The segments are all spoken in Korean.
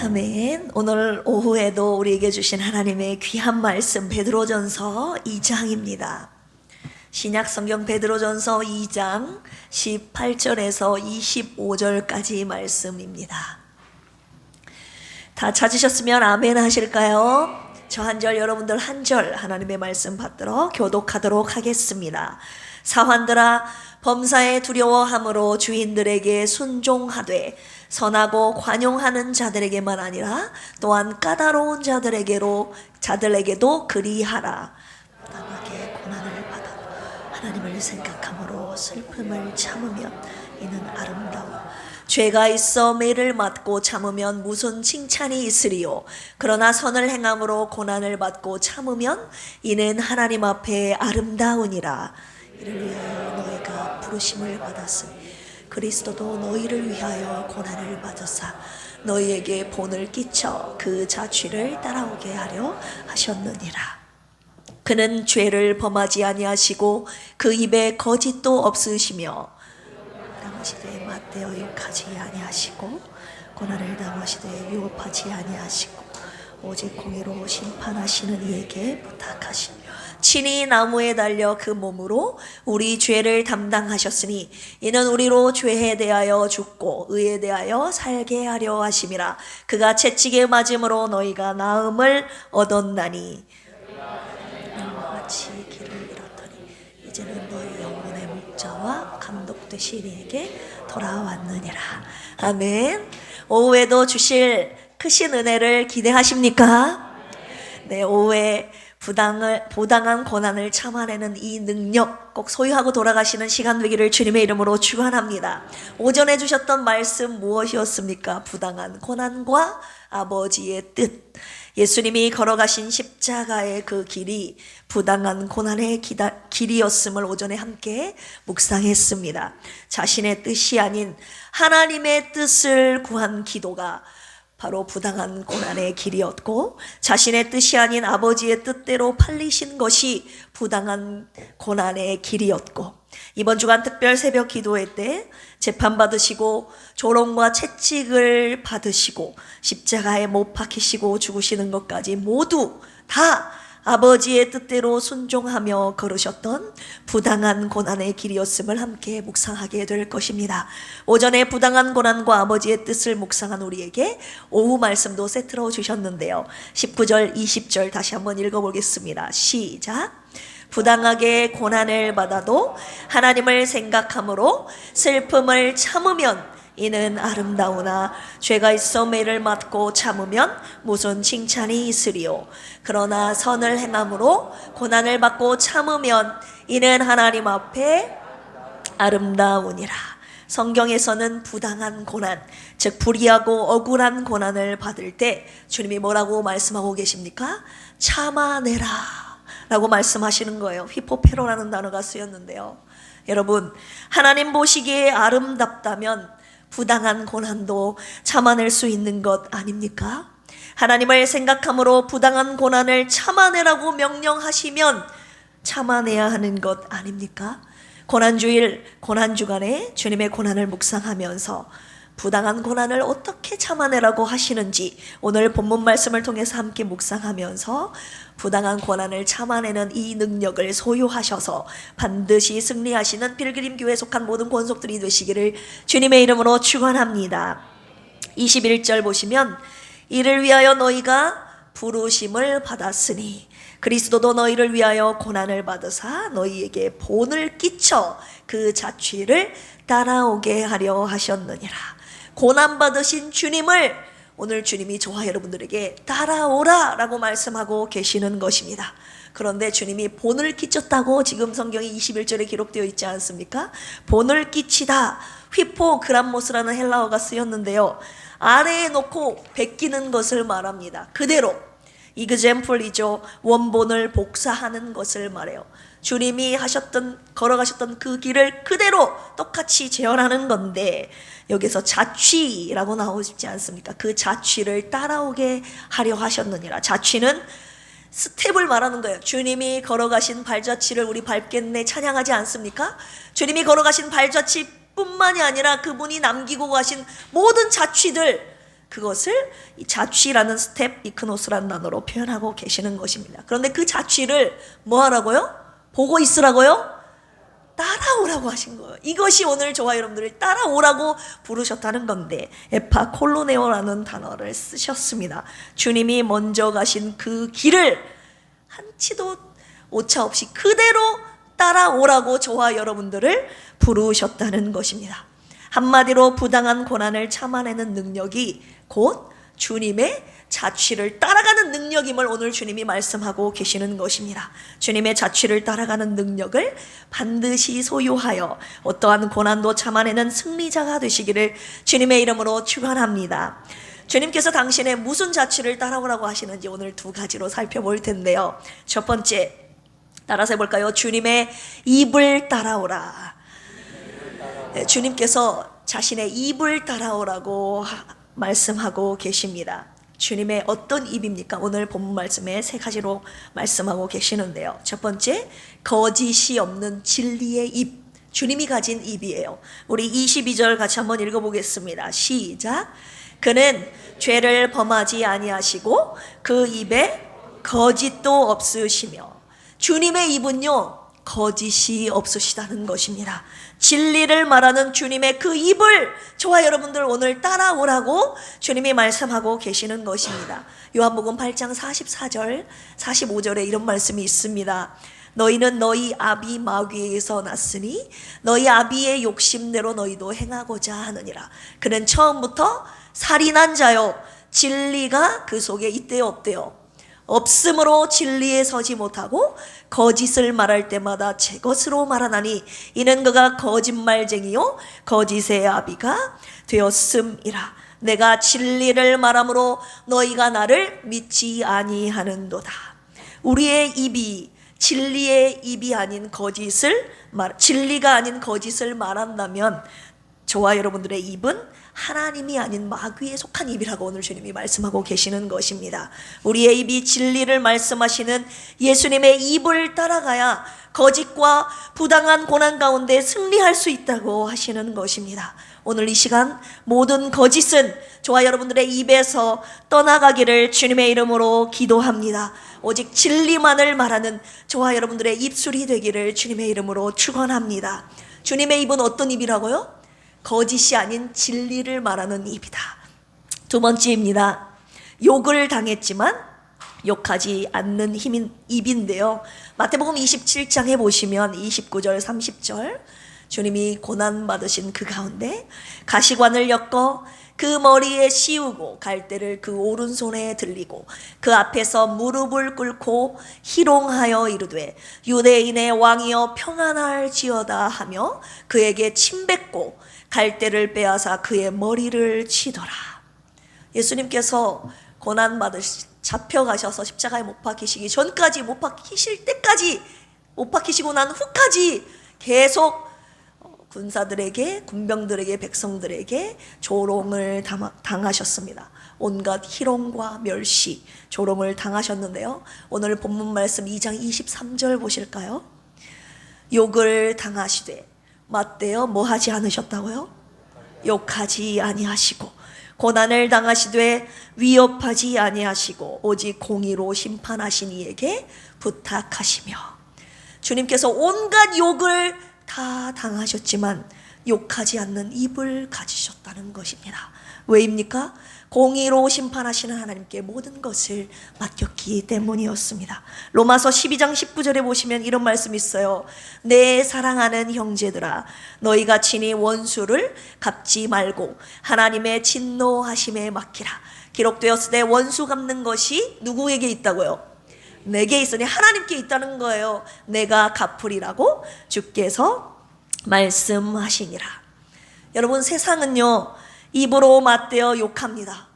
아멘. 오늘 오후에도 우리에게 주신 하나님의 귀한 말씀 베드로전서 2장입니다. 신약 성경 베드로전서 2장 18절에서 25절까지 말씀입니다. 다 찾으셨으면 아멘 하실까요? 저 한 절, 여러분들 한 절 하나님의 말씀 받들어 교독하도록 하겠습니다. 사환들아, 범사에 두려워함으로 주인들에게 순종하되 선하고 관용하는 자들에게만 아니라 또한 까다로운 자들에게도 그리하라. 부당하게 고난을 받아 하나님을 생각함으로 슬픔을 참으면 이는 아름다워. 죄가 있어 매를 맞고 참으면 무슨 칭찬이 있으리요. 그러나 선을 행함으로 고난을 받고 참으면 이는 하나님 앞에 아름다우니라. 이를 위하여 너희가 부르심을 받았으니 그리스도도 너희를 위하여 고난을 받으사 너희에게 본을 끼쳐 그 자취를 따라오게 하려 하셨느니라. 그는 죄를 범하지 아니하시고 그 입에 거짓도 없으시며 당하시되 맞대어 욕하지 아니하시고 고난을 당하시되 유업하지 아니하시고 오직 공의로 심판하시는 이에게 부탁하시며 친히 나무에 달려 그 몸으로 우리 죄를 담당하셨으니 이는 우리로 죄에 대하여 죽고 의에 대하여 살게 하려 하심이라. 그가 채찍에 맞음으로 너희가 나음을 얻었나니 이와 같이 길을 잃었더니 이제는 너희 영혼의 목자와 감독 되신 이에게 돌아왔느니라. 아멘. 오후에도 주실 크신 은혜를 기대하십니까? 네, 오후에 부당한 고난을 참아내는 이 능력 꼭 소유하고 돌아가시는 시간 되기를 주님의 이름으로 축원합니다. 오전에 주셨던 말씀 무엇이었습니까? 부당한 고난과 아버지의 뜻. 예수님이 걸어가신 십자가의 그 길이 부당한 고난의 길이었음을 오전에 함께 묵상했습니다. 자신의 뜻이 아닌 하나님의 뜻을 구한 기도가 바로 부당한 고난의 길이었고, 자신의 뜻이 아닌 아버지의 뜻대로 팔리신 것이 부당한 고난의 길이었고, 이번 주간 특별 새벽 기도회 때 재판받으시고 조롱과 채찍을 받으시고 십자가에 못 박히시고 죽으시는 것까지 모두 다 아버지의 뜻대로 순종하며 걸으셨던 부당한 고난의 길이었음을 함께 묵상하게 될 것입니다. 오전에 부당한 고난과 아버지의 뜻을 묵상한 우리에게 오후 말씀도 세트로 주셨는데요. 19절, 20절 다시 한번 읽어보겠습니다. 시작. 부당하게 고난을 받아도 하나님을 생각함으로 슬픔을 참으면 이는 아름다우나 죄가 있어 매를 맞고 참으면 무슨 칭찬이 있으리요. 그러나 선을 행함으로 고난을 받고 참으면 이는 하나님 앞에 아름다우니라. 성경에서는 부당한 고난, 즉 불의하고 억울한 고난을 받을 때 주님이 뭐라고 말씀하고 계십니까? 참아내라 라고 말씀하시는 거예요. 히포페로라는 단어가 쓰였는데요. 여러분, 하나님 보시기에 아름답다면 부당한 고난도 참아낼 수 있는 것 아닙니까? 하나님을 생각함으로 부당한 고난을 참아내라고 명령하시면 참아내야 하는 것 아닙니까? 고난주일, 고난주간에 주님의 고난을 묵상하면서 부당한 고난을 어떻게 참아내라고 하시는지 오늘 본문 말씀을 통해서 함께 묵상하면서 부당한 고난을 참아내는 이 능력을 소유하셔서 반드시 승리하시는 필그림 교회에 속한 모든 권속들이 되시기를 주님의 이름으로 축원합니다. 21절 보시면 이를 위하여 너희가 부르심을 받았으니 그리스도도 너희를 위하여 고난을 받으사 너희에게 본을 끼쳐 그 자취를 따라오게 하려 하셨느니라. 고난받으신 주님을 오늘 주님이 저와 여러분들에게 따라오라 라고 말씀하고 계시는 것입니다. 그런데 주님이 본을 끼쳤다고 지금 성경이 21절에 기록되어 있지 않습니까? 본을 끼치다, 휘포그람모스라는 헬라어가 쓰였는데요, 아래에 놓고 베끼는 것을 말합니다. 그대로 이그젬플이죠. 원본을 복사하는 것을 말해요. 주님이 걸어가셨던 그 길을 그대로 똑같이 재현하는 건데 여기서 자취라고 나오지 않습니까? 그 자취를 따라오게 하려 하셨느니라. 자취는 스텝을 말하는 거예요. 주님이 걸어가신 발자취를 우리 밟겠네 찬양하지 않습니까? 주님이 걸어가신 발자취뿐만이 아니라 그분이 남기고 가신 모든 자취들, 그것을 이 자취라는 스텝 이크노스라는 단어로 표현하고 계시는 것입니다. 그런데 그 자취를 뭐 하라고요? 보고 있으라고요? 따라오라고 하신 거예요. 이것이 오늘 저와 여러분들을 따라오라고 부르셨다는 건데, 에파콜로네오라는 단어를 쓰셨습니다. 주님이 먼저 가신 그 길을 한치도 오차 없이 그대로 따라오라고 저와 여러분들을 부르셨다는 것입니다. 한마디로 부당한 고난을 참아내는 능력이 곧 주님의 자취를 따라가는 능력임을 오늘 주님이 말씀하고 계시는 것입니다. 주님의 자취를 따라가는 능력을 반드시 소유하여 어떠한 고난도 참아내는 승리자가 되시기를 주님의 이름으로 축원합니다. 주님께서 당신의 무슨 자취를 따라오라고 하시는지 오늘 두 가지로 살펴볼 텐데요. 첫 번째, 따라서 해볼까요? 주님의 입을 따라오라. 주님께서 자신의 입을 따라오라고 말씀하고 계십니다. 주님의 어떤 입입니까? 오늘 본문 말씀에 세 가지로 말씀하고 계시는데요. 첫 번째, 거짓이 없는 진리의 입. 주님이 가진 입이에요. 우리 22절 같이 한번 읽어보겠습니다. 시작. 그는 죄를 범하지 아니하시고 그 입에 거짓도 없으시며. 주님의 입은요, 거짓이 없으시다는 것입니다. 진리를 말하는 주님의 그 입을 저와 여러분들 오늘 따라오라고 주님이 말씀하고 계시는 것입니다. 요한복음 8장 44절 45절에 이런 말씀이 있습니다. 너희는 너희 아비 마귀에게서 났으니 너희 아비의 욕심대로 너희도 행하고자 하느니라. 그는 처음부터 살인한 자요, 진리가 그 속에 있대요 없대요? 없으므로 진리에 서지 못하고 거짓을 말할 때마다 제 것으로 말하나니 이는 그가 거짓말쟁이요 거짓의 아비가 되었음이라. 내가 진리를 말함으로 너희가 나를 믿지 아니하는도다. 우리의 입이 진리의 입이 아닌 진리가 아닌 거짓을 말한다면 저와 여러분들의 입은 하나님이 아닌 마귀에 속한 입이라고 오늘 주님이 말씀하고 계시는 것입니다. 우리의 입이 진리를 말씀하시는 예수님의 입을 따라가야 거짓과 부당한 고난 가운데 승리할 수 있다고 하시는 것입니다. 오늘 이 시간 모든 거짓은 저와 여러분들의 입에서 떠나가기를 주님의 이름으로 기도합니다. 오직 진리만을 말하는 저와 여러분들의 입술이 되기를 주님의 이름으로 축원합니다. 주님의 입은 어떤 입이라고요? 거짓이 아닌 진리를 말하는 입이다. 두 번째입니다. 욕을 당했지만 욕하지 않는 입인데요. 마태복음 27장에 보시면 29절 30절 주님이 고난받으신 그 가운데 가시관을 엮어 그 머리에 씌우고 갈대를 그 오른손에 들리고 그 앞에서 무릎을 꿇고 희롱하여 이르되 유대인의 왕이여 평안할지어다 하며 그에게 침뱉고 갈대를 빼앗아 그의 머리를 치더라. 예수님께서 잡혀가셔서 십자가에 못 박히시기 전까지, 못 박히실 때까지, 못 박히시고 난 후까지 계속 군사들에게, 군병들에게, 백성들에게 조롱을 당하셨습니다. 온갖 희롱과 멸시, 조롱을 당하셨는데요. 오늘 본문 말씀 2장 23절 보실까요? 욕을 당하시되 맞대어 뭐 하지 않으셨다고요? 욕하지 아니하시고 고난을 당하시되 위협하지 아니하시고 오직 공의로 심판하신 이에게 부탁하시며. 주님께서 온갖 욕을 다 당하셨지만 욕하지 않는 입을 가지셨다는 것입니다. 왜입니까? 공의로 심판하시는 하나님께 모든 것을 맡겼기 때문이었습니다. 로마서 12장 19절에 보시면 이런 말씀이 있어요. 내 사랑하는 형제들아 너희가 친히 원수를 갚지 말고 하나님의 진노하심에 맡기라. 기록되었으되 원수 갚는 것이 누구에게 있다고요? 내게 있으니 하나님께 있다는 거예요. 내가 갚으리라고 주께서 말씀하시니라. 여러분, 세상은요 입으로 맞대어 욕합니다.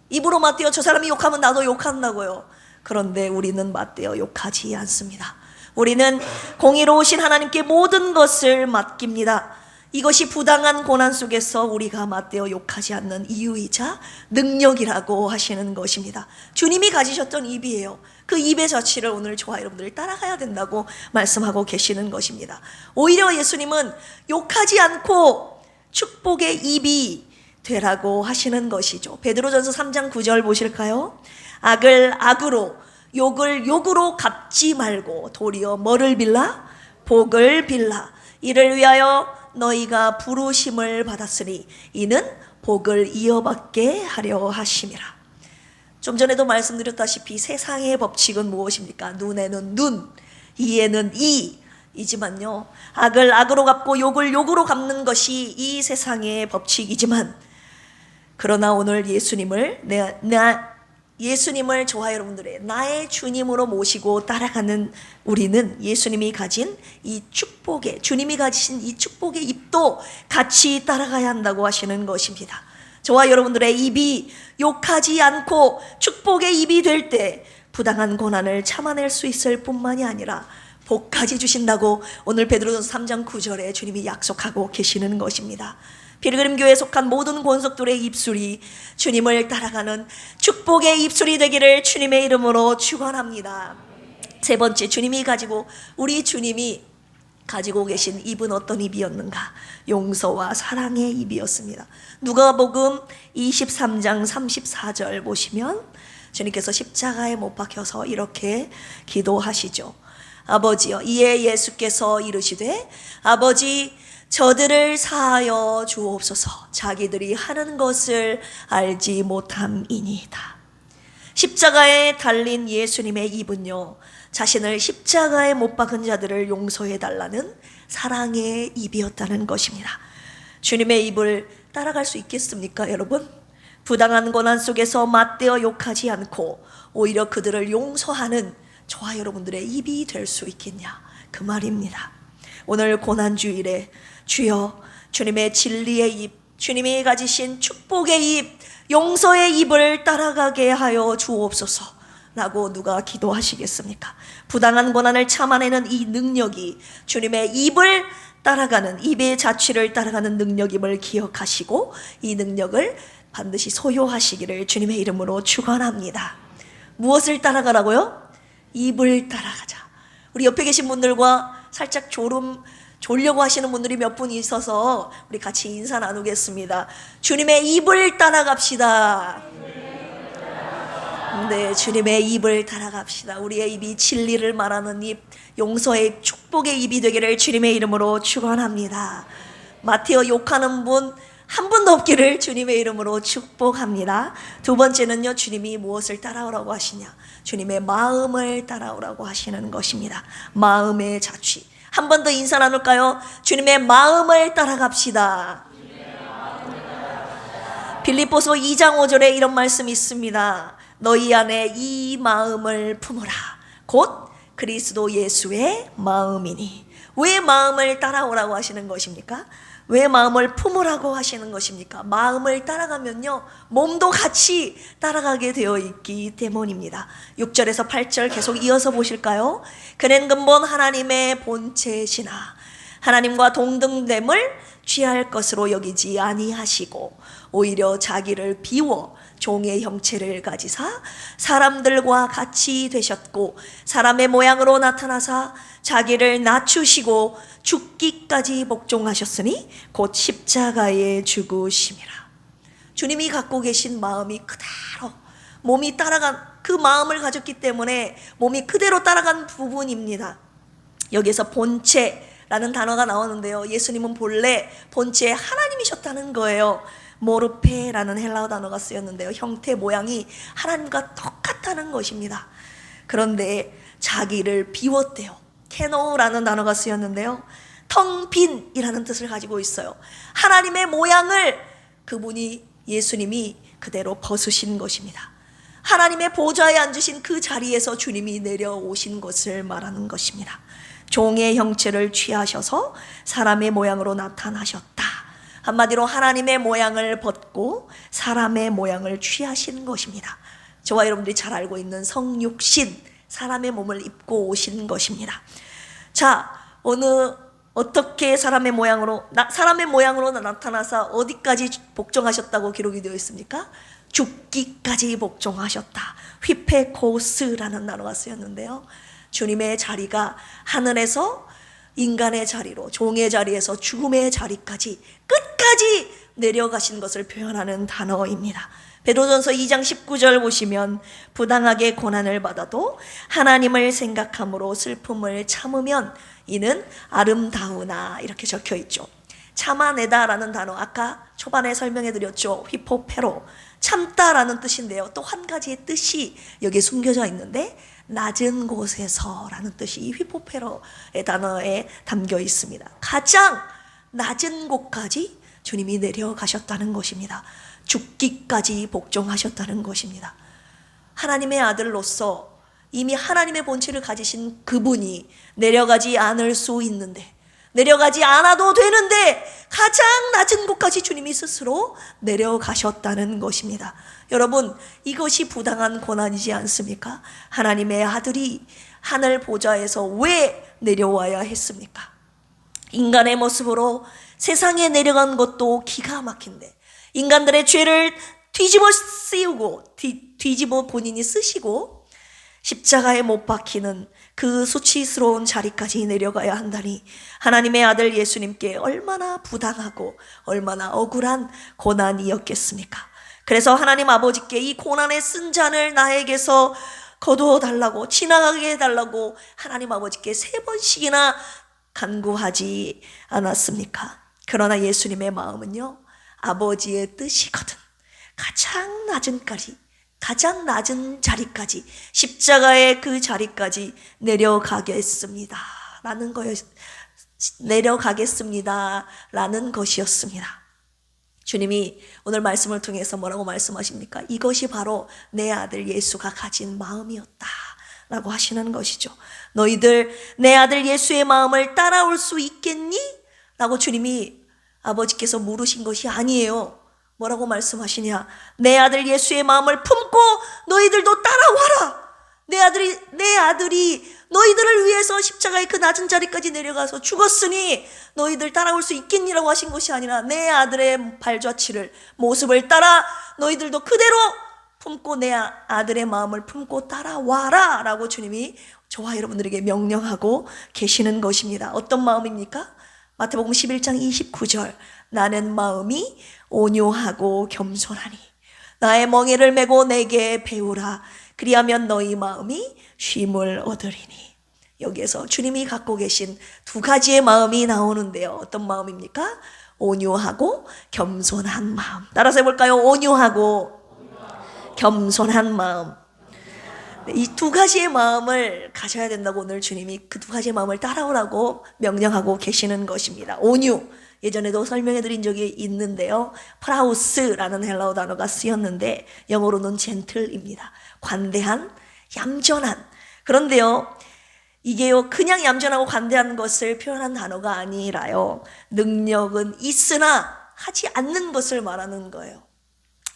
입으로 맞대어 저 사람이 욕하면 나도 욕한다고요. 그런데 우리는 맞대어 욕하지 않습니다. 우리는 공의로우신 하나님께 모든 것을 맡깁니다. 이것이 부당한 고난 속에서 우리가 맞대어 욕하지 않는 이유이자 능력이라고 하시는 것입니다. 주님이 가지셨던 입이에요. 그 입의 자취를 오늘 저와 여러분들이 따라가야 된다고 말씀하고 계시는 것입니다. 오히려 예수님은 욕하지 않고 축복의 입이 되라고 하시는 것이죠. 베드로전서 3장 9절 보실까요? 악을 악으로 욕을 욕으로 갚지 말고 도리어 뭐를 빌라? 복을 빌라. 이를 위하여 너희가 부르심을 받았으니 이는 복을 이어받게 하려 하심이라. 좀 전에도 말씀드렸다시피 세상의 법칙은 무엇입니까? 눈에는 눈, 이에는 이지만요, 악을 악으로 갚고 욕을 욕으로 갚는 것이 이 세상의 법칙이지만, 그러나 오늘 예수님을 저와 여러분들의 나의 주님으로 모시고 따라가는 우리는 예수님이 가진 이 축복의, 주님이 가지신 이 축복의 입도 같이 따라가야 한다고 하시는 것입니다. 저와 여러분들의 입이 욕하지 않고 축복의 입이 될 때 부당한 고난을 참아낼 수 있을 뿐만이 아니라 복까지 주신다고 오늘 베드로전서 3장 9절에 주님이 약속하고 계시는 것입니다. 피르그림 교회에 속한 모든 권속들의 입술이 주님을 따라가는 축복의 입술이 되기를 주님의 이름으로 축원합니다. 세 번째, 우리 주님이 가지고 계신 입은 어떤 입이었는가? 용서와 사랑의 입이었습니다. 누가복음 23장 34절 보시면 주님께서 십자가에 못 박혀서 이렇게 기도하시죠. 아버지여, 이에 예수께서 이르시되 아버지 저들을 사하여 주옵소서. 자기들이 하는 것을 알지 못함이니이다. 십자가에 달린 예수님의 입은요, 자신을 십자가에 못 박은 자들을 용서해 달라는 사랑의 입이었다는 것입니다. 주님의 입을 따라갈 수 있겠습니까, 여러분? 부당한 고난 속에서 맞대어 욕하지 않고 오히려 그들을 용서하는 저와 여러분들의 입이 될 수 있겠냐, 그 말입니다. 오늘 고난주일에 주여, 주님의 진리의 입, 주님이 가지신 축복의 입, 용서의 입을 따라가게 하여 주옵소서 라고 누가 기도하시겠습니까? 부당한 고난을 참아내는 이 능력이 주님의 입을 따라가는, 입의 자취를 따라가는 능력임을 기억하시고 이 능력을 반드시 소유하시기를 주님의 이름으로 축원합니다. 무엇을 따라가라고요? 입을 따라가자. 우리 옆에 계신 분들과 살짝 졸려고 하시는 분들이 몇 분 있어서 우리 같이 인사 나누겠습니다. 주님의 입을 따라갑시다. 네, 주님의 입을 따라갑시다. 우리의 입이 진리를 말하는 입, 용서의 축복의 입이 되기를 주님의 이름으로 축원합니다. 마태어 욕하는 분 한 분도 없기를 주님의 이름으로 축복합니다. 두 번째는요, 주님이 무엇을 따라오라고 하시냐? 주님의 마음을 따라오라고 하시는 것입니다. 마음의 자취. 한 번 더 인사 나눌까요? 주님의 마음을 따라갑시다. 빌립보서 2장 5절에 이런 말씀이 있습니다. 너희 안에 이 마음을 품으라. 곧 그리스도 예수의 마음이니. 왜 마음을 따라오라고 하시는 것입니까? 왜 마음을 품으라고 하시는 것입니까? 마음을 따라가면요, 몸도 같이 따라가게 되어 있기 때문입니다. 6절에서 8절 계속 이어서 보실까요? 그는 근본 하나님의 본체시나 하나님과 동등됨을 취할 것으로 여기지 아니하시고 오히려 자기를 비워 종의 형체를 가지사 사람들과 같이 되셨고 사람의 모양으로 나타나사 자기를 낮추시고 죽기까지 복종하셨으니 곧 십자가에 죽으심이라. 주님이 갖고 계신 마음이 그대로 몸이 따라간 그 마음을 가졌기 때문에 몸이 그대로 따라간 부분입니다. 여기서 본체라는 단어가 나오는데요, 예수님은 본래 본체 하나님이셨다는 거예요. 모르페라는 헬라어 단어가 쓰였는데요, 형태 모양이 하나님과 똑같다는 것입니다. 그런데 자기를 비웠대요. 케노라는 단어가 쓰였는데요, 텅 빈이라는 뜻을 가지고 있어요. 하나님의 모양을 그분이, 예수님이 그대로 벗으신 것입니다. 하나님의 보좌에 앉으신 그 자리에서 주님이 내려오신 것을 말하는 것입니다. 종의 형체를 취하셔서 사람의 모양으로 나타나셨다. 한마디로 하나님의 모양을 벗고 사람의 모양을 취하신 것입니다. 저와 여러분들이 잘 알고 있는 성육신, 사람의 몸을 입고 오신 것입니다. 자, 어떻게 사람의 모양으로 나타나서 어디까지 복종하셨다고 기록이 되어 있습니까? 죽기까지 복종하셨다. 휘페코스라는 단어가 쓰였는데요, 주님의 자리가 하늘에서 인간의 자리로, 종의 자리에서 죽음의 자리까지 끝까지 내려가신 것을 표현하는 단어입니다. 베드로전서 2장 19절 보시면 부당하게 고난을 받아도 하나님을 생각함으로 슬픔을 참으면 이는 아름다우나 이렇게 적혀 있죠. 참아내다라는 단어 아까 초반에 설명해 드렸죠. 휘포페로 참다라는 뜻인데요. 또 한 가지의 뜻이 여기에 숨겨져 있는데 낮은 곳에서라는 뜻이 이 휘포페로의 단어에 담겨 있습니다. 가장 낮은 곳까지 주님이 내려가셨다는 것입니다. 죽기까지 복종하셨다는 것입니다. 하나님의 아들로서 이미 하나님의 본체를 가지신 그분이 내려가지 않을 수 있는데, 내려가지 않아도 되는데 가장 낮은 곳까지 주님이 스스로 내려가셨다는 것입니다. 여러분, 이것이 부당한 고난이지 않습니까? 하나님의 아들이 하늘 보좌에서 왜 내려와야 했습니까? 인간의 모습으로 세상에 내려간 것도 기가 막힌데 인간들의 죄를 뒤집어 씌우고 뒤집어 본인이 쓰시고 십자가에 못 박히는 그 수치스러운 자리까지 내려가야 한다니 하나님의 아들 예수님께 얼마나 부당하고 얼마나 억울한 고난이었겠습니까? 그래서 하나님 아버지께 이 고난의 쓴 잔을 나에게서 거두어 달라고, 지나가게 해달라고 하나님 아버지께 3번씩이나 간구하지 않았습니까? 그러나 예수님의 마음은요, 아버지의 뜻이거든 가장 낮은 자리까지, 십자가의 그 자리까지 내려가겠습니다 라는 것이었습니다. 주님이 오늘 말씀을 통해서 뭐라고 말씀하십니까? 이것이 바로 내 아들 예수가 가진 마음이었다 라고 하시는 것이죠. 너희들 내 아들 예수의 마음을 따라올 수 있겠니? 라고 주님이 아버지께서 물으신 것이 아니에요. 뭐라고 말씀하시냐? 내 아들 예수의 마음을 품고 너희들도 따라와라. 내 아들이 너희들을 위해서 십자가의 그 낮은 자리까지 내려가서 죽었으니 너희들 따라올 수 있겠니라고 하신 것이 아니라 내 아들의 발자취를, 모습을 따라 너희들도 그대로 품고 내 아들의 마음을 품고 따라와라 라고 주님이 저와 여러분들에게 명령하고 계시는 것입니다. 어떤 마음입니까? 마태복음 11장 29절 나는 마음이 온유하고 겸손하니 나의 멍에를 메고 내게 배우라. 그리하면 너희 마음이 쉼을 얻으리니. 여기에서 주님이 갖고 계신 2가지의 마음이 나오는데요. 어떤 마음입니까? 온유하고 겸손한 마음. 따라서 해볼까요? 온유하고 겸손한 마음. 이 2가지의 마음을 가져야 된다고 오늘 주님이 그 2가지의 마음을 따라오라고 명령하고 계시는 것입니다. 온유, 예전에도 설명해 드린 적이 있는데요. 프라우스라는 헬라어 단어가 쓰였는데 영어로는 젠틀입니다. 관대한, 얌전한. 그런데요, 이게요 그냥 얌전하고 관대한 것을 표현한 단어가 아니라요, 능력은 있으나 하지 않는 것을 말하는 거예요.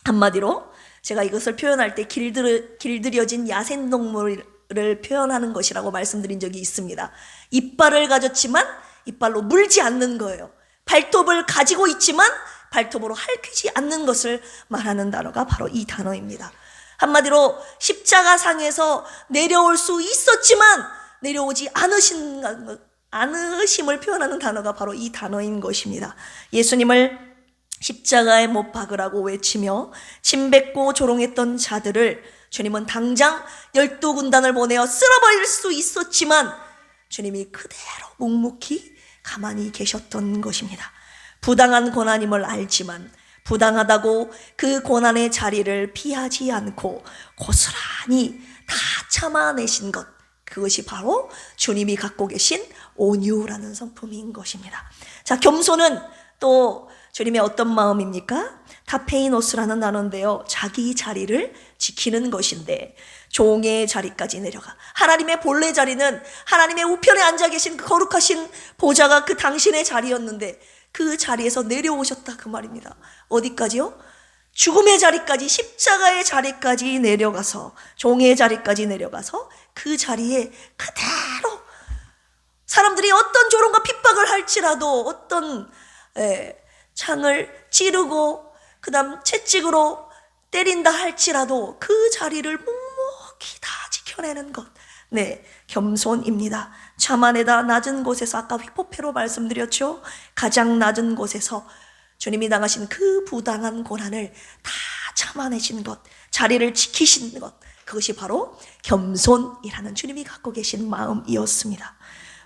한마디로 제가 이것을 표현할 때 길들여진 야생동물을 표현하는 것이라고 말씀드린 적이 있습니다. 이빨을 가졌지만 이빨로 물지 않는 거예요. 발톱을 가지고 있지만 발톱으로 핥히지 않는 것을 말하는 단어가 바로 이 단어입니다. 한마디로 십자가상에서 내려올 수 있었지만 내려오지 않으심을 표현하는 단어가 바로 이 단어인 것입니다. 예수님을 십자가에 못 박으라고 외치며 침뱉고 조롱했던 자들을 주님은 당장 12군단을 보내어 쓸어버릴 수 있었지만 주님이 그대로 묵묵히 가만히 계셨던 것입니다. 부당한 고난임을 알지만 부당하다고 그 고난의 자리를 피하지 않고 고스란히 다 참아내신 것, 그것이 바로 주님이 갖고 계신 온유라는 성품인 것입니다. 자, 겸손은 또 주님의 어떤 마음입니까? 타페이노스라는 단어인데요, 자기 자리를 지키는 것인데 종의 자리까지 내려가. 하나님의 본래 자리는 하나님의 우편에 앉아 계신 그 거룩하신 보좌가 그 당신의 자리였는데 그 자리에서 내려오셨다 그 말입니다. 어디까지요? 죽음의 자리까지, 십자가의 자리까지 내려가서, 종의 자리까지 내려가서 그 자리에 그대로 사람들이 어떤 조롱과 핍박을 할지라도, 어떤 창을 찌르고 그 다음 채찍으로 때린다 할지라도 그 자리를 묵묵히 다 지켜내는 것, 겸손입니다. 참아내다 낮은 곳에서, 아까 휘포페로 말씀드렸죠. 가장 낮은 곳에서 주님이 당하신 그 부당한 고난을 다 참아내신 것, 자리를 지키신 것, 그것이 바로 겸손이라는 주님이 갖고 계신 마음이었습니다.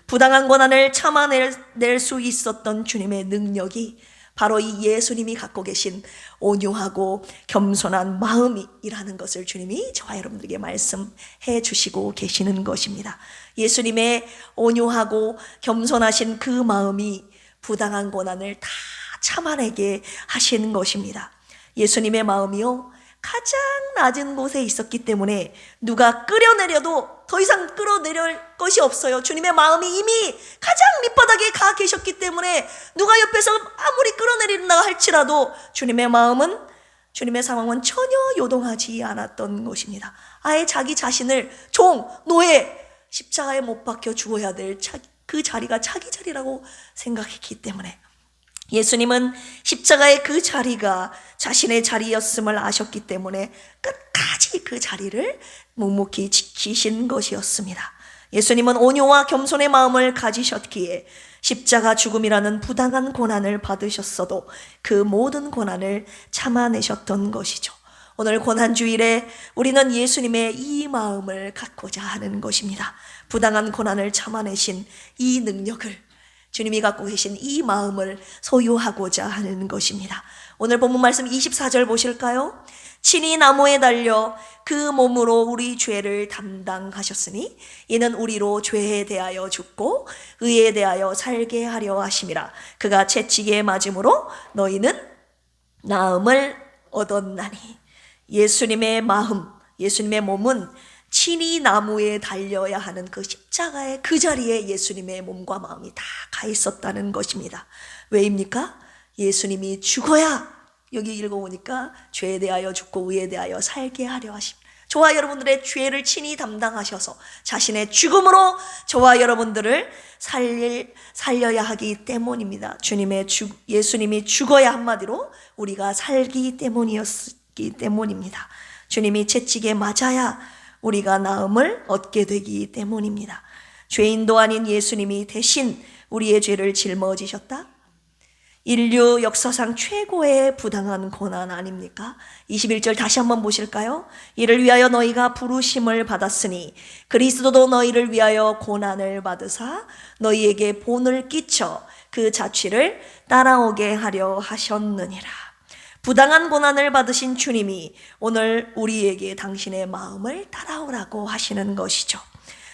부당한 고난을 참아낼 수 있었던 주님의 능력이 바로 이 예수님이 갖고 계신 온유하고 겸손한 마음이라는 것을 주님이 저와 여러분들에게 말씀해 주시고 계시는 것입니다. 예수님의 온유하고 겸손하신 그 마음이 부당한 고난을 다 참아내게 하시는 것입니다. 예수님의 마음이요, 가장 낮은 곳에 있었기 때문에 누가 끌어내려도 더 이상 끌어내릴 것이 없어요. 주님의 마음이 이미 가장 밑바닥에 가 계셨기 때문에 누가 옆에서 아무리 끌어내린다 할지라도 주님의 마음은, 주님의 상황은 전혀 요동하지 않았던 것입니다. 아예 자기 자신을 종, 노예, 십자가에 못 박혀 죽어야 될 그 자리가 자기 자리라고 생각했기 때문에, 예수님은 십자가의 그 자리가 자신의 자리였음을 아셨기 때문에 끝까지 그 자리를 묵묵히 지키신 것이었습니다. 예수님은 온유와 겸손의 마음을 가지셨기에 십자가 죽음이라는 부당한 고난을 받으셨어도 그 모든 고난을 참아내셨던 것이죠. 오늘 고난주일에 우리는 예수님의 이 마음을 갖고자 하는 것입니다. 부당한 고난을 참아내신 이 능력을, 주님이 갖고 계신 이 마음을 소유하고자 하는 것입니다. 오늘 본문 말씀 24절 보실까요? 친히 나무에 달려 그 몸으로 우리 죄를 담당하셨으니 이는 우리로 죄에 대하여 죽고 의에 대하여 살게 하려 하심이라. 그가 채찍에 맞음으로 너희는 나음을 얻었나니. 예수님의 마음, 예수님의 몸은 친히 나무에 달려야 하는 그 십자가의 그 자리에 예수님의 몸과 마음이 다 가 있었다는 것입니다. 왜입니까? 예수님이 죽어야, 여기 읽어보니까 죄에 대하여 죽고 의에 대하여 살게 하려 하십니다. 저와 여러분들의 죄를 친히 담당하셔서 자신의 죽음으로 저와 여러분들을 살려야 하기 때문입니다. 예수님이 죽어야, 한마디로 우리가 살기 때문이었기 때문입니다. 주님이 채찍에 맞아야 우리가 나음을 얻게 되기 때문입니다. 죄인도 아닌 예수님이 대신 우리의 죄를 짊어지셨다? 인류 역사상 최고의 부당한 고난 아닙니까? 21절 다시 한번 보실까요? 이를 위하여 너희가 부르심을 받았으니 그리스도도 너희를 위하여 고난을 받으사 너희에게 본을 끼쳐 그 자취를 따라오게 하려 하셨느니라. 부당한 고난을 받으신 주님이 오늘 우리에게 당신의 마음을 따라오라고 하시는 것이죠.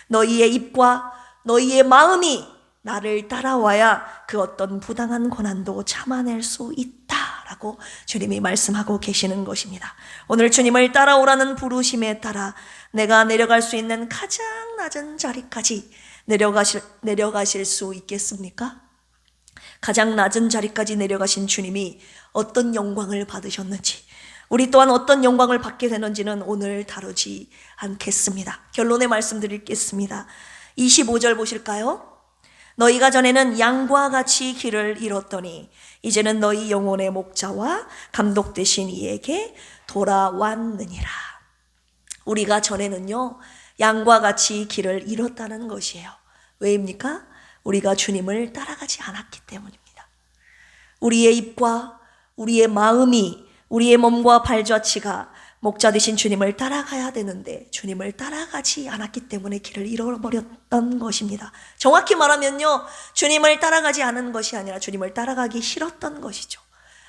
너희의 입과 너희의 마음이 나를 따라와야 그 어떤 부당한 고난도 참아낼 수 있다라고 주님이 말씀하고 계시는 것입니다. 오늘 주님을 따라오라는 부르심에 따라 내가 내려갈 수 있는 가장 낮은 자리까지 내려가실 수 있겠습니까? 가장 낮은 자리까지 내려가신 주님이 어떤 영광을 받으셨는지, 우리 또한 어떤 영광을 받게 되는지는 오늘 다루지 않겠습니다. 결론의 말씀 드리겠습니다. 25절 보실까요? 너희가 전에는 양과 같이 길을 잃었더니 이제는 너희 영혼의 목자와 감독 되신 이에게 돌아왔느니라. 우리가 전에는요, 양과 같이 길을 잃었다는 것이에요. 왜입니까? 우리가 주님을 따라가지 않았기 때문입니다. 우리의 입과 우리의 마음이, 우리의 몸과 발자취가 목자 되신 주님을 따라가야 되는데 주님을 따라가지 않았기 때문에 길을 잃어버렸던 것입니다. 정확히 말하면요, 주님을 따라가지 않은 것이 아니라 주님을 따라가기 싫었던 것이죠.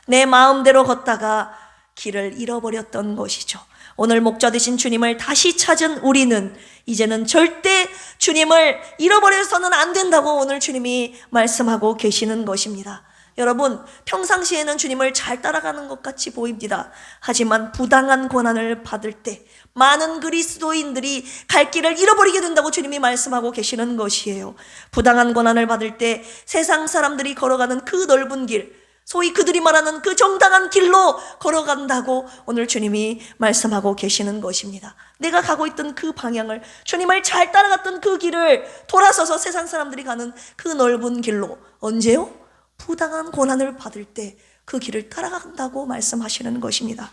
내 마음대로 걷다가 길을 잃어버렸던 것이죠. 오늘 목자 되신 주님을 다시 찾은 우리는 이제는 절대 주님을 잃어버려서는 안 된다고 오늘 주님이 말씀하고 계시는 것입니다. 여러분, 평상시에는 주님을 잘 따라가는 것 같이 보입니다. 하지만 부당한 고난을 받을 때 많은 그리스도인들이 갈 길을 잃어버리게 된다고 주님이 말씀하고 계시는 것이에요. 부당한 고난을 받을 때 세상 사람들이 걸어가는 그 넓은 길, 소위 그들이 말하는 그 정당한 길로 걸어간다고 오늘 주님이 말씀하고 계시는 것입니다. 내가 가고 있던 그 방향을, 주님을 잘 따라갔던 그 길을 돌아서서 세상 사람들이 가는 그 넓은 길로, 언제요? 부당한 고난을 받을 때 그 길을 따라간다고 말씀하시는 것입니다.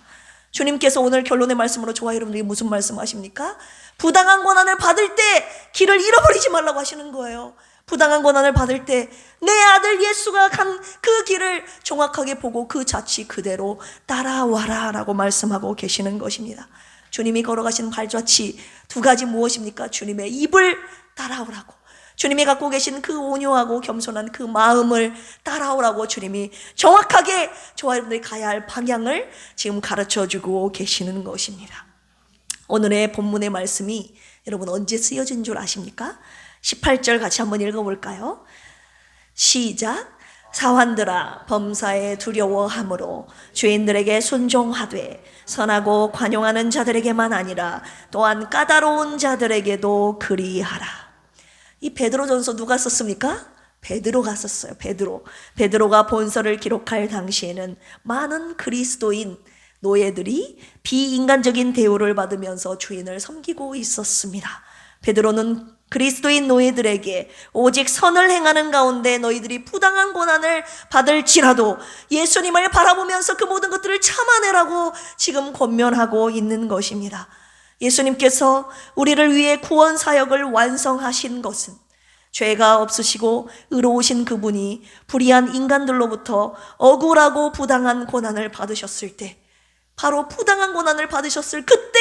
주님께서 오늘 결론의 말씀으로 저와 여러분들이 무슨 말씀하십니까? 부당한 고난을 받을 때 길을 잃어버리지 말라고 하시는 거예요. 부당한 고난을 받을 때 내 아들 예수가 간 그 길을 정확하게 보고 그 자취 그대로 따라와라 라고 말씀하고 계시는 것입니다. 주님이 걸어가신 발자취 두 가지 무엇입니까? 주님의 입을 따라오라고, 주님이 갖고 계신 그 온유하고 겸손한 그 마음을 따라오라고 주님이 정확하게 저와 여러분들이 가야 할 방향을 지금 가르쳐주고 계시는 것입니다. 오늘의 본문의 말씀이 여러분 언제 쓰여진 줄 아십니까? 18절 같이 한번 읽어볼까요? 시작. 사환들아 범사에 두려워함으로 죄인들에게 순종하되 선하고 관용하는 자들에게만 아니라 또한 까다로운 자들에게도 그리하라. 이 베드로전서 누가 썼습니까? 베드로가 썼어요. 베드로가 본서를 기록할 당시에는 많은 그리스도인 노예들이 비인간적인 대우를 받으면서 주인을 섬기고 있었습니다. 베드로는 그리스도인 노예들에게 오직 선을 행하는 가운데 너희들이 부당한 고난을 받을지라도 예수님을 바라보면서 그 모든 것들을 참아내라고 지금 권면하고 있는 것입니다. 예수님께서 우리를 위해 구원 사역을 완성하신 것은 죄가 없으시고 의로우신 그분이 불의한 인간들로부터 억울하고 부당한 고난을 받으셨을 때, 바로 부당한 고난을 받으셨을 그때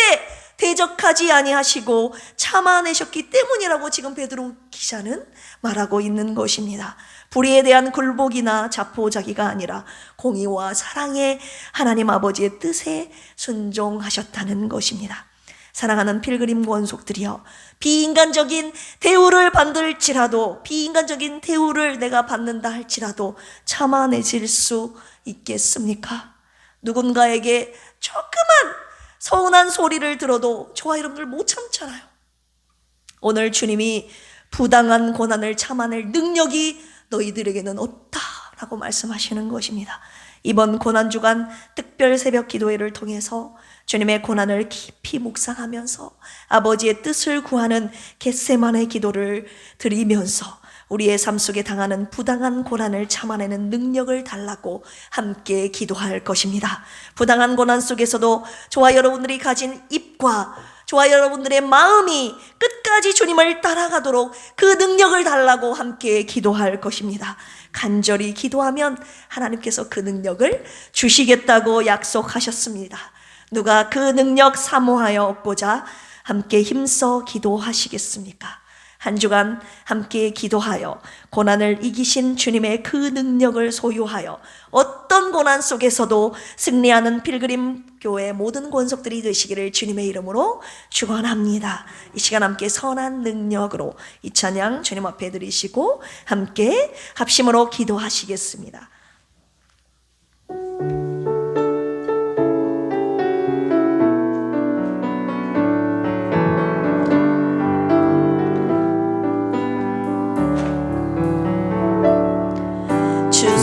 대적하지 아니하시고 참아내셨기 때문이라고 지금 베드로 기자는 말하고 있는 것입니다. 불의에 대한 굴복이나 자포자기가 아니라 공의와 사랑의 하나님 아버지의 뜻에 순종하셨다는 것입니다. 사랑하는 필그림 권속들이여, 비인간적인 대우를 받을지라도, 비인간적인 대우를 내가 받는다 할지라도 참아내질 수 있겠습니까? 누군가에게 조그만 서운한 소리를 들어도 저와 여러분들 못 참잖아요. 오늘 주님이 부당한 고난을 참아낼 능력이 너희들에게는 없다라고 말씀하시는 것입니다. 이번 고난주간 특별 새벽 기도회를 통해서 주님의 고난을 깊이 묵상하면서 아버지의 뜻을 구하는 겟세마네 기도를 드리면서 우리의 삶 속에 당하는 부당한 고난을 참아내는 능력을 달라고 함께 기도할 것입니다. 부당한 고난 속에서도 저와 여러분들이 가진 입과 저와 여러분들의 마음이 끝까지 주님을 따라가도록 그 능력을 달라고 함께 기도할 것입니다. 간절히 기도하면 하나님께서 그 능력을 주시겠다고 약속하셨습니다. 누가 그 능력 사모하여 얻고자 함께 힘써 기도하시겠습니까? 한 주간 함께 기도하여 고난을 이기신 주님의 그 능력을 소유하여 어떤 고난 속에서도 승리하는 필그림 교회 모든 권속들이 되시기를 주님의 이름으로 축원합니다. 이 시간 함께 선한 능력으로 이 찬양 주님 앞에 드리시고 함께 합심으로 기도하시겠습니다.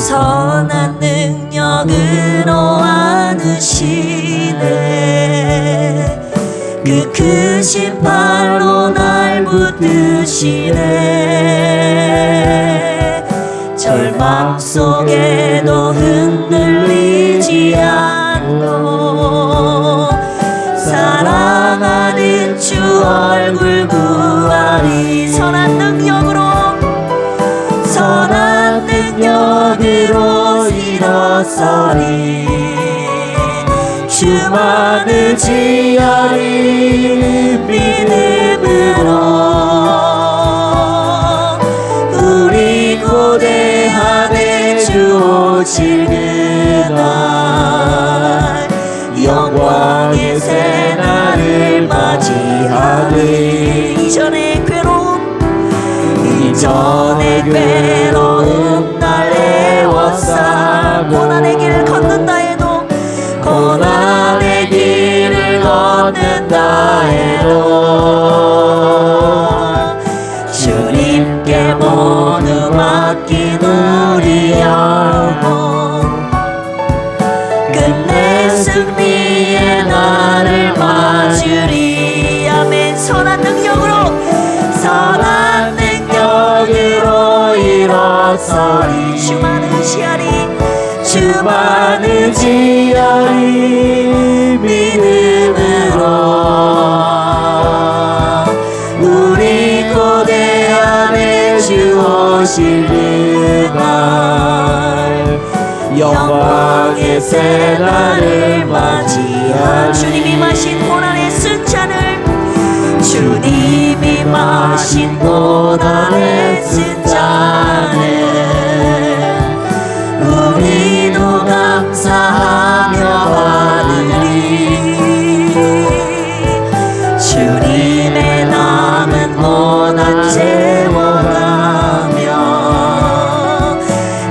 선한 능력으로 안으시네, 그 크신 팔로 날 붙드시네. 절망 속에도 흔들리지 않고 사랑하는 주 얼굴 구하리. 선한 능력으로 일어서리. 주만을 지어리 믿음으로 우리 고대함에 주 오실 그날 영광의 새날을 맞이하리. 이전의 괴로움 날 애워싸 고난의 길을 걷는다 해도 고난의 길을 걷는다 해도 주님께 모두 맡긴 우리 영혼 끝내 승리의 날을 맞으리. 아멘. 선한 능력으로 일어서리. 주만을 지어리 믿음으로 우리 고대함에 주 새날을 맞이하리. 주님이 마신 고난의 쓴 잔을, 주님이 마신 고난의 쓴 잔을 우리도 감사하며 받으리. 주님의 남은 고난 채워가며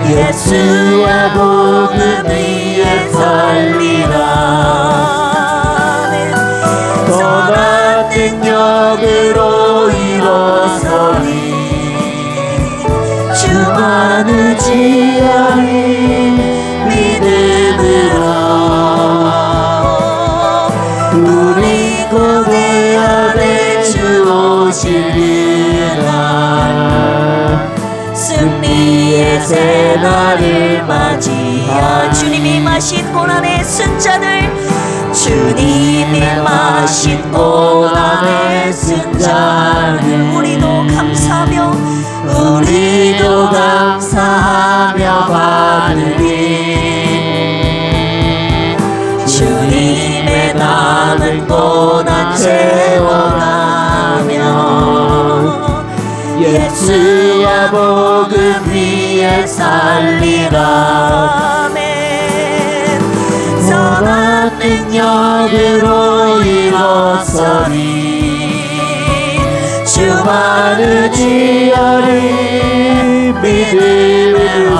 예수의 복음 위에 살리라. 선한 능력으로 일어서리. 주만 의지하리. 믿음으로 우리 고대하되 주 오시리라. 승리의 새날을 맞이하. 주님이 마신 고난의 쓴 잔을, 주님이 마신 고난의 쓴 잔을 우리도 감사하며 받으리. 주님의 남은 고난 채워가며 예수의 복음 위에 살리라. 아멘. 선한 능력으로 일어서리. 주만 의지하리. 믿음으로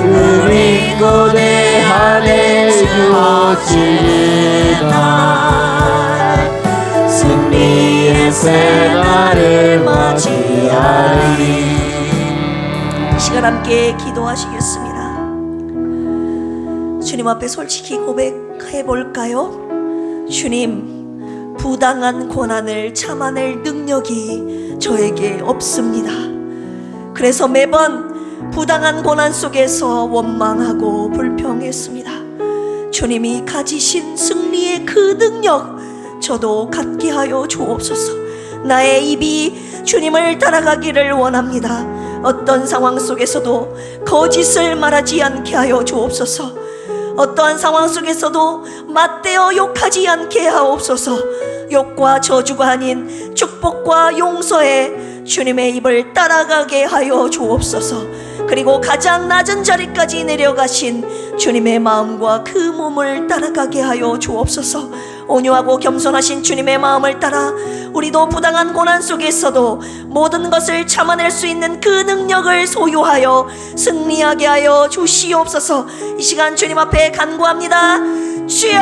우리 고대하되 주 오시는 날. 승리의 새날을 맞이하리. 이 시간 함께 기도하시겠습니다. 주님 앞에 솔직히 고백해 볼까요? 주님, 부당한 고난을 참아낼 능력이 저에게 없습니다. 그래서 매번 부당한 고난 속에서 원망하고 불평했습니다. 주님이 가지신 승리의 그 능력 저도 갖게 하여 주옵소서. 나의 입이 주님을 따라가기를 원합니다. 어떤 상황 속에서도 거짓을 말하지 않게 하여 주옵소서. 어떠한 상황 속에서도 맞대어 욕하지 않게 하옵소서. 욕과 저주가 아닌 축복과 용서에 주님의 입을 따라가게 하여 주옵소서. 그리고 가장 낮은 자리까지 내려가신 주님의 마음과 그 몸을 따라가게 하여 주옵소서. 온유하고 겸손하신 주님의 마음을 따라 우리도 부당한 고난 속에서도 모든 것을 참아낼 수 있는 그 능력을 소유하여 승리하게 하여 주시옵소서. 이 시간 주님 앞에 간구합니다. 주여,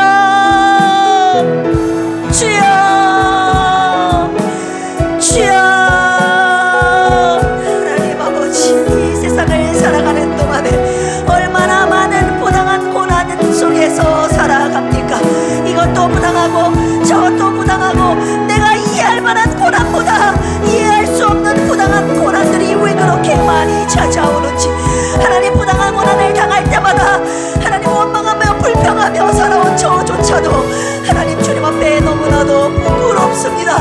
주여, 주여. 하나님 아버지, 이 세상을 살아가는 동안에 얼마나 많은 부당한 고난 속에서 살아갑니까? 이것도 부당하고 저것도 부당하고 내가 이해할 만한 고난보다 이해할 수 없는 부당한 고난들이 왜 그렇게 많이 찾아오는지. 하나님, 부당한 고난을 당할 때마다 하나님 원망하며 불평하며 살아온 저조차도 하나님 주님 앞에 너무나도 부끄럽습니다.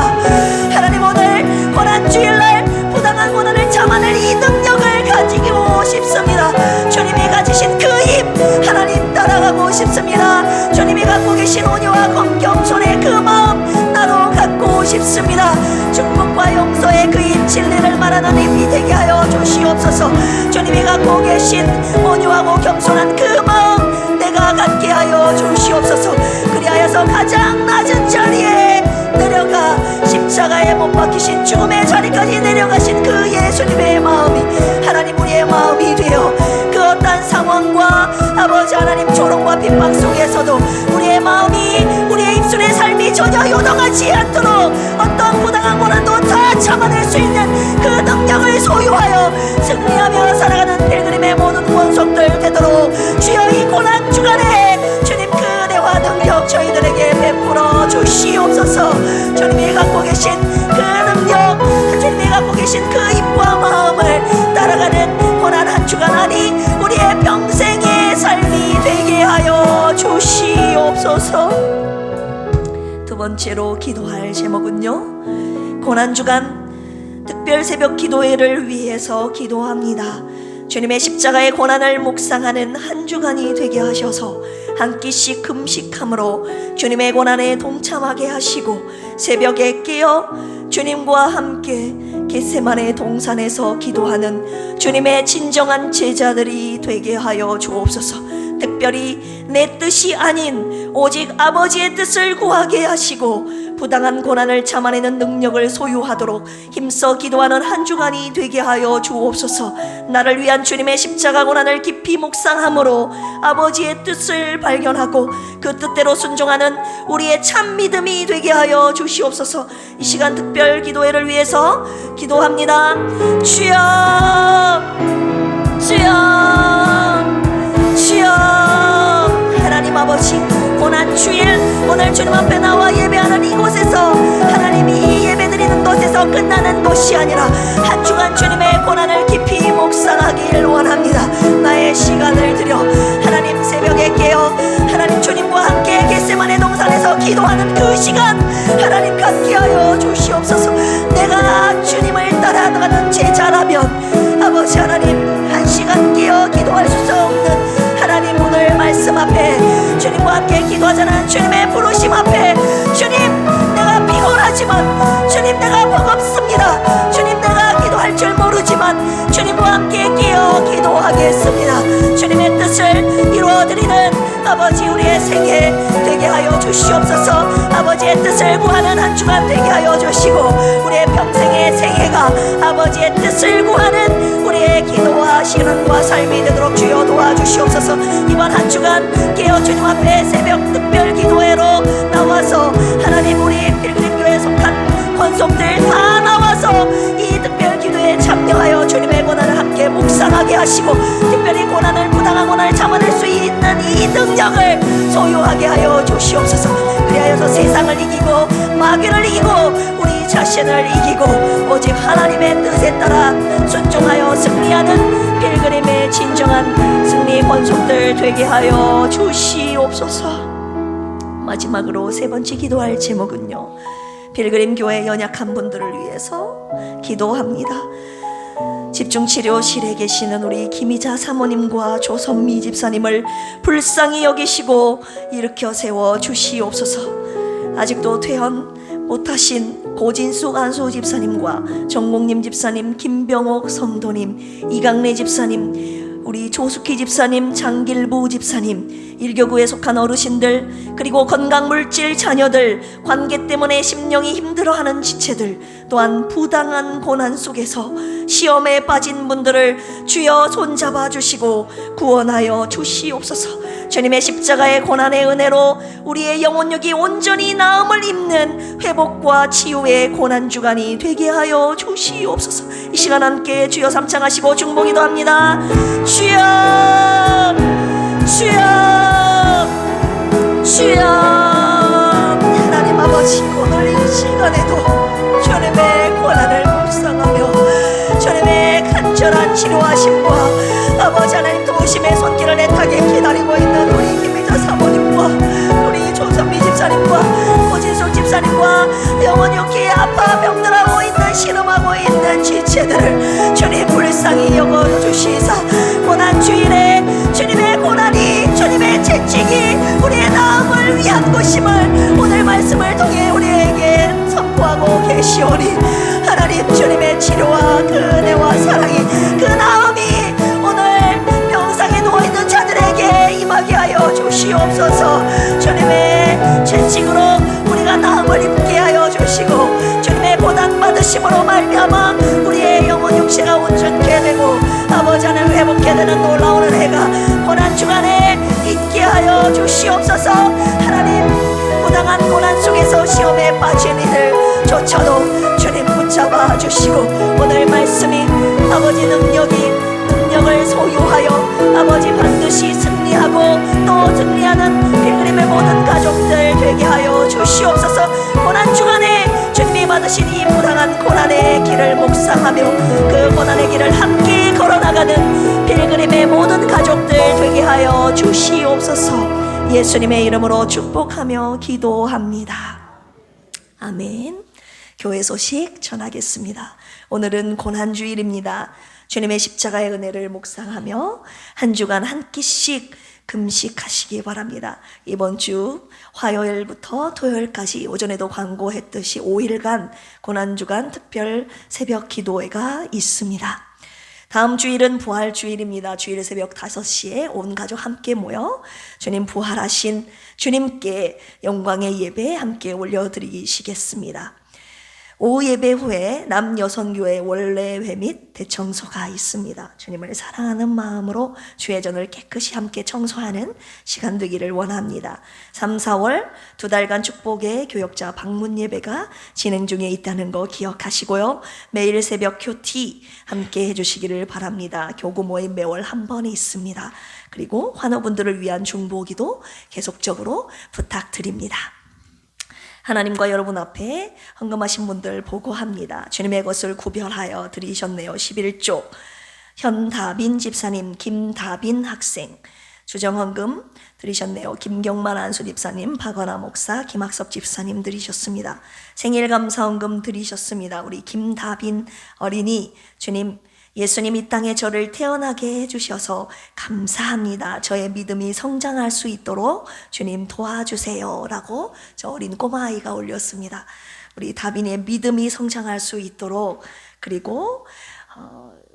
하나님, 오늘 고난주일날 부당한 고난을 참아낼 이 능력을 가지고 싶습니다. 주님이 가지신 그 입 하나님 따라가고 싶습니다. 주님이 갖고 계신 온유와 겸손의 그 마음 나도 갖고 싶습니다. 축복과 용서의 그 입, 진리를 말하는 입이 되게 하여 주시옵소서. 주님이 갖고 계신 온유하고 겸손한 그 마음 내가 갖게 하여 주시옵소서. 그리하여서 가장 낮은 자리에 내려가 십자가에 못 박히신 죽음의 자리까지 내려가신 그 예수님의 마음이 하나님 우리의 마음이 되어 그 어떤 상황과 아버지 하나님 조롱과 핍박 속에서도 우리의 마음이, 우리의 입술의 삶이 전혀 요동하지 않도록 어떤 부당한 고난도 다 참아낼 수 있는 그 능력을 소유하여 승리하며 살아가는 필그림의 모든 원석들 되도록 주여 이 고난 주간에 주님 그 은혜와 능력 저희들에게 베풀어 주시옵소서. 주님이 갖고 계신 그 능력, 주님이 갖고 계신 그 입과 마음을 따라가는 고난 한 주간 아니 우리의 평생의 삶이 되게 하여 주시옵소서. 두 번째로 기도할 제목은요, 고난주간 특별 새벽 기도회를 위해서 기도합니다. 주님의 십자가의 고난을 묵상하는 한 주간이 되게 하셔서 한 끼씩 금식함으로 주님의 고난에 동참하게 하시고 새벽에 깨어 주님과 함께 겟세마네 동산에서 기도하는 주님의 진정한 제자들이 되게 하여 주옵소서. 특별히 내 뜻이 아닌 오직 아버지의 뜻을 구하게 하시고 부당한 고난을 참아내는 능력을 소유하도록 힘써 기도하는 한 주간이 되게 하여 주옵소서. 나를 위한 주님의 십자가 고난을 깊이 묵상함으로 아버지의 뜻을 발견하고 그 뜻대로 순종하는 우리의 참 믿음이 되게 하여 주시옵소서. 이 시간 특별 기도회를 위해서 기도합니다. 주여, 주여, 주여. 하나님 아버지, 고난 주일 오늘 주님 앞에 나와 예배하는 이곳에서 하나님이 예배드리는 곳에서 끝나는 곳이 아니라 한 주간 주님의 고난을 깊이 묵상하길 원합니다. 나의 시간을 드려 하나님 새벽에 깨어 하나님 주님과 함께 겟세마네 동산에서 기도하는 그 시간 하나님 갖게 하여 주시옵소서. 내가 주님을 따라가는 제자라면 아버지 하나님 한 시간 깨어 기도할 수 없는 하나님 오늘 말씀 앞에 주님과 함께 기도하자는 주님의 부르심 앞에 주님 내가 피곤하지만 주님 내가 버겁습니다. 주님 내가 기도할 줄 모르지만 주님과 함께 깨어 기도하겠습니다. 주님의 뜻을 이루어드리는 아버지 우리의 생애 되게 하여 주시옵소서. 아버지의 뜻을 구하는 한 주간 되게 하여 주시고 우리의 평생의 생애가 아버지의 뜻을 구하는 우리의 기도와 신앙과 삶이 되도록 주여 도와주시옵소서. 이번 한 주간 깨어 주님 앞에 새벽 특별 기도회로 나와서 하나님 우리 필그림교회에 속한 권속들 다 나와서 이 특별 기도에 참여하여 주님의 고난을 함께 묵상하게 하시고 특별히 고난을 부당한 고난을 참아낼 수 있는 이 능력을 소유하게 하여 주시옵소서. 그리하여서 세상을 이기고 마귀를 이기고 우리 자신을 이기고 오직 하나님의 뜻에 따라 순종하여 승리하는 필그림의 진정한 승리의 권속들 되게 하여 주시옵소서. 마지막으로 세 번째 기도할 제목은요, 필그림 교회 연약한 분들을 위해서 기도합니다. 집중치료실에 계시는 우리 김희자 사모님과 조선미 집사님을 불쌍히 여기시고 일으켜 세워 주시옵소서. 아직도 퇴원 못하신 고진숙 안수 집사님과 정국님 집사님, 김병옥 성도님, 이강래 집사님, 우리 조숙희 집사님, 장길부 집사님, 일교구에 속한 어르신들, 그리고 건강물질 자녀들, 관계 때문에 심령이 힘들어하는 지체들, 또한 부당한 고난 속에서 시험에 빠진 분들을 주여 손잡아 주시고 구원하여 주시옵소서. 주님의 십자가의 고난의 은혜로 우리의 영혼력이 온전히 나음을 입는 회복과 치유의 고난주간이 되게 하여 주시옵소서. 이 시간 함께 주여 삼창하시고 중보기도 합니다. 주여, 주여, 주여. 하나님 아버지, 오늘 이 시간에도 주님의 고난을 묵상하며 주님의 간절한 치료하심과 아버지 하나님 도우심의 손길을 애타게 기다리고 있는 우리 김희자 사모님과 우리 조선미 집사님과 고진숙 집사님과 영원히 아파 병들하고 있는 신음하고 있는 지체들을 주님 불쌍히 여겨주시사 고난주일에 주님의 고난이 주님의 채찍이 우리의 나음을 위한 것임을 오늘 말씀을 통해 우리에게 선포하고 계시오니 하나님 주님의 치료와 그 은혜와 사랑이 그 나음이 오늘 병상에 누워있는 자들에게 임하게 하여 주시옵소서. 주님의 채찍으로 우리가 나음을 입게 하여 주시고 주님의 고난받으심으로 말미암아 우리의 영혼 육체가 온전케 되고 아버지 하나님 회복케 되는 놀라운 은혜가 고난주간에 있게 하여 주시옵소서. 하나님 부당한 고난 속에서 시험에 빠진 이들조차도 주님 붙잡아 주시고 오늘 말씀이 아버지 능력을 소유하여 아버지 반드시 승리하고 또 승리하는 필그림의 모든 가족들 되게 하여 주시옵소서. 고난주간에 주님이 받으신 이 부당한 고난의 길을 묵상하며 그 고난의 길을 함께 걸어나가는 필그림의 모든 가족들 되게 하여 주시옵소서. 예수님의 이름으로 축복하며 기도합니다. 아멘. 교회 소식 전하겠습니다. 오늘은 고난주일입니다. 주님의 십자가의 은혜를 묵상하며 한 주간 한 끼씩 금식하시기 바랍니다. 이번 주 화요일부터 토요일까지 오전에도 광고했듯이 5일간 고난주간 특별 새벽 기도회가 있습니다. 다음 주일은 부활주일입니다. 주일 새벽 5시에 온 가족 함께 모여 주님 부활하신 주님께 영광의 예배 함께 올려드리시겠습니다. 오후 예배 후에 남여성교회 원래회 및 대청소가 있습니다. 주님을 사랑하는 마음으로 주의 전을 깨끗이 함께 청소하는 시간 되기를 원합니다. 3, 4월 2달간 축복의 교역자 방문 예배가 진행 중에 있다는 거 기억하시고요. 매일 새벽 큐티 함께 해주시기를 바랍니다. 교구 모임 매월 한 번 있습니다. 그리고 환우분들을 위한 중보기도 계속적으로 부탁드립니다. 하나님과 여러분 앞에 헌금하신 분들 보고합니다. 주님의 것을 구별하여 드리셨네요. 11조 현다빈 집사님, 김다빈 학생 주정헌금 드리셨네요. 김경만 안수 집사님, 박원아 목사, 김학섭 집사님 드리셨습니다. 생일 감사헌금 드리셨습니다. 우리 김다빈 어린이 주님, 예수님 이 땅에 저를 태어나게 해주셔서 감사합니다. 저의 믿음이 성장할 수 있도록 주님 도와주세요 라고 저 어린 꼬마아이가 올렸습니다. 우리 다빈이의 믿음이 성장할 수 있도록, 그리고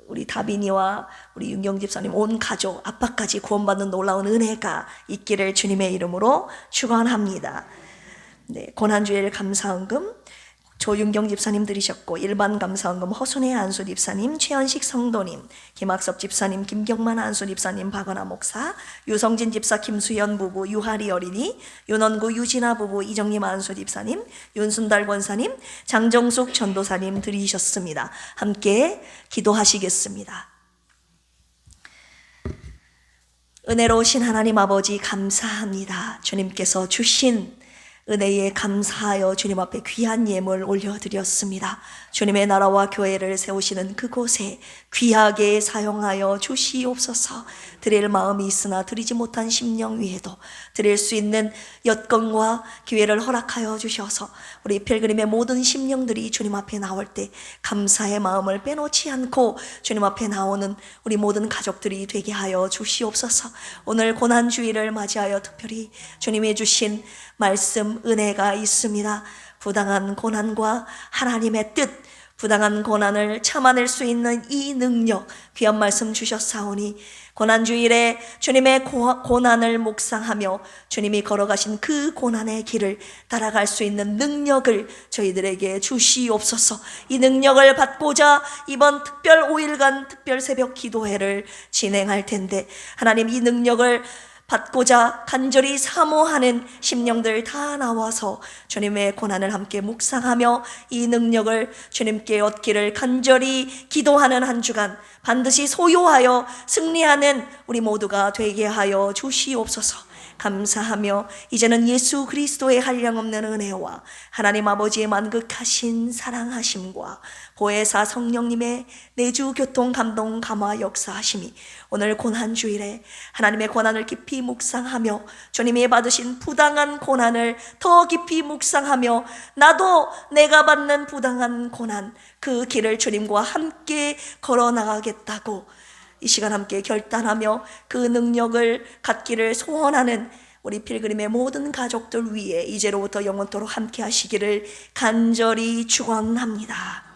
우리 다빈이와 우리 윤경 집사님 온 가족 아빠까지 구원받는 놀라운 은혜가 있기를 주님의 이름으로 축원합니다. 네, 고난주일 감사헌금 조윤경 집사님 드리셨고, 일반 감사헌금 허순혜 안수 집사님, 최현식 성도님, 김학섭 집사님, 김경만 안수 집사님, 박원아 목사, 유성진 집사, 김수연 부부, 유하리 어린이, 윤원구 유진아 부부, 이정림 안수 집사님, 윤순달 권사님, 장정숙 전도사님 드리셨습니다. 함께 기도하시겠습니다. 은혜로우신 하나님 아버지 감사합니다. 주님께서 주신 은혜에 감사하여 주님 앞에 귀한 예물 올려드렸습니다. 주님의 나라와 교회를 세우시는 그곳에 귀하게 사용하여 주시옵소서. 드릴 마음이 있으나 드리지 못한 심령 위에도 드릴 수 있는 여건과 기회를 허락하여 주셔서 우리 필그림의 모든 심령들이 주님 앞에 나올 때 감사의 마음을 빼놓지 않고 주님 앞에 나오는 우리 모든 가족들이 되게 하여 주시옵소서. 오늘 고난주일을 맞이하여 특별히 주님이 주신 말씀 은혜가 있습니다. 부당한 고난과 하나님의 뜻, 부당한 고난을 참아낼 수 있는 이 능력, 귀한 말씀 주셨사오니 고난주일에 주님의 고난을 묵상하며 주님이 걸어가신 그 고난의 길을 따라갈 수 있는 능력을 저희들에게 주시옵소서. 이 능력을 받고자 이번 특별 5일간 특별 새벽 기도회를 진행할 텐데, 하나님 이 능력을 받고자 간절히 사모하는 심령들 다 나와서 주님의 고난을 함께 묵상하며 이 능력을 주님께 얻기를 간절히 기도하는 한 주간 반드시 소유하여 승리하는 우리 모두가 되게 하여 주시옵소서. 감사하며 이제는 예수 그리스도의 한량없는 은혜와 하나님 아버지의 만극하신 사랑하심과 보혜사 성령님의 내주 교통 감동 감화 역사하심이 오늘 고난주일에 하나님의 고난을 깊이 묵상하며 주님이 받으신 부당한 고난을 더 깊이 묵상하며 나도 내가 받는 부당한 고난 그 길을 주님과 함께 걸어나가겠다고 이 시간 함께 결단하며 그 능력을 갖기를 소원하는 우리 필그림의 모든 가족들 위에 이제로부터 영원토록 함께 하시기를 간절히 축원합니다.